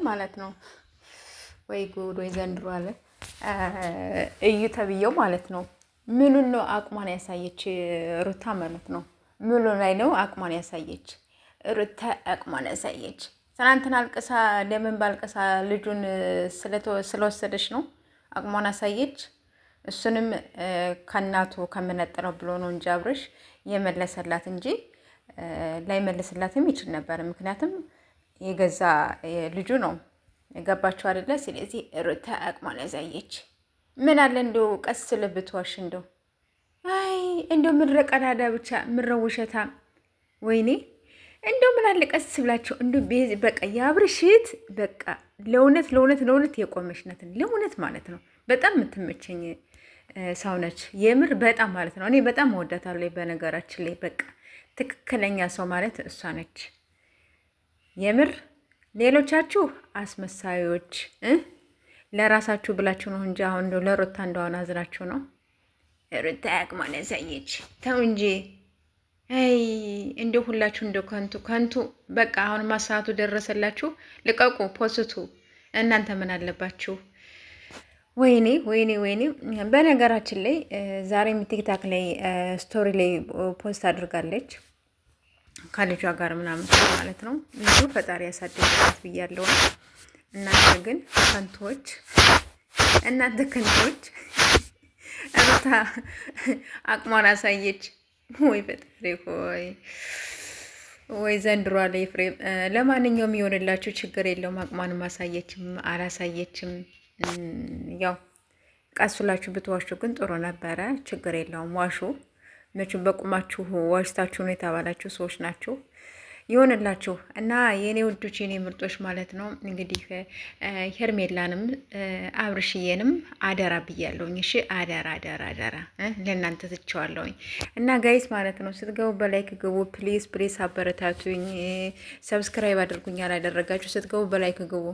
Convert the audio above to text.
ማለት ነው። ወይ ጉድ ወይ ዘንድሮ አለ እዩ ተብዬው ማለት ነው። ምኑን ነው አቅሟን ያሳየች ሩታ ማለት ነው። ምኑ ላይ ነው አቅሟን ያሳየች ሩታ አቅሟን ያሳየች። ትናንትና አልቅሳ ለምን ባልቅሳ ልጁን ስለወሰደች ነው አቅሟን አሳየች። እሱንም ከእናቱ ከምነጥረው ብሎ ነው እንጂ አብርሽ የመለሰላት እንጂ ላይመልስላትም ይችል ነበር። ምክንያቱም የገዛ ልጁ ነው። ገባችሁ አይደለ? ስለዚህ ሩታ አቅሟን ያሳየች። ምን አለ እንደው ቀስ ልብትዋሽ እንደው አይ እንደው ምድረ ቀዳዳ ብቻ ምድረ ውሸታ። ወይኔ እንደው ምን አለ ቀስ ብላቸው እንደው በቃ የአብርሽት በቃ ለእውነት የቆመች ናት። ለእውነት ማለት ነው። በጣም የምትመቸኝ ሰው ነች። የምር በጣም ማለት ነው። እኔ በጣም እወዳታለሁ። በነገራችን ላይ በቃ ትክክለኛ ሰው ማለት እሷ ነች። የምር ሌሎቻችሁ አስመሳዮች ለራሳችሁ ብላችሁ ነው እንጂ አሁን እንደው ለሩታ እንደሆነ አዝናችሁ ነው። ሩታ አቅሟን ያሳየች። ተው እንጂ አይ እንደው ሁላችሁ እንደው ከንቱ በቃ አሁን ማሳቱ ደረሰላችሁ። ልቀቁ፣ ፖስቱ። እናንተ ምን አለባችሁ? ወይኔ። በነገራችን ላይ ዛሬም ቲክታክ ላይ ስቶሪ ላይ ፖስት አድርጋለች ከልጇ ጋር ምናምን ማለት ነው። ልጁ ፈጣሪ ያሳድግላት ብያለሁ። እናንተ ከንቶች ሩታ አቅሟን አሳየች። ወይ ፈጣሪ ሆይ ወይ ዘንድሮ አለ ኤፍሬም። ለማንኛውም የሆነላችሁ ችግር የለውም። አቅሟንም አሳየችም አላሳየችም ያው ቀሱላችሁ ብትዋሹ ግን ጥሩ ነበረ። ችግር የለውም። ዋሹ። መቼም በቁማችሁ ዋሽታችሁ ነው የተባላችሁ ሰዎች ናችሁ። ይሆንላችሁ እና የኔ ውዶች የኔ ምርጦች ማለት ነው። እንግዲህ ሄርሜላንም አብርሽዬንም አደራ ብያለሁኝ። እሺ አደራ ለእናንተ ትቼዋለሁኝ። እና ጋይስ ማለት ነው ስትገቡ በላይክ ግቡ። ፕሊዝ አበረታቱኝ። ሰብስክራይብ አድርጉኝ ያላደረጋችሁ ስትገቡ በላይክ ግቡ።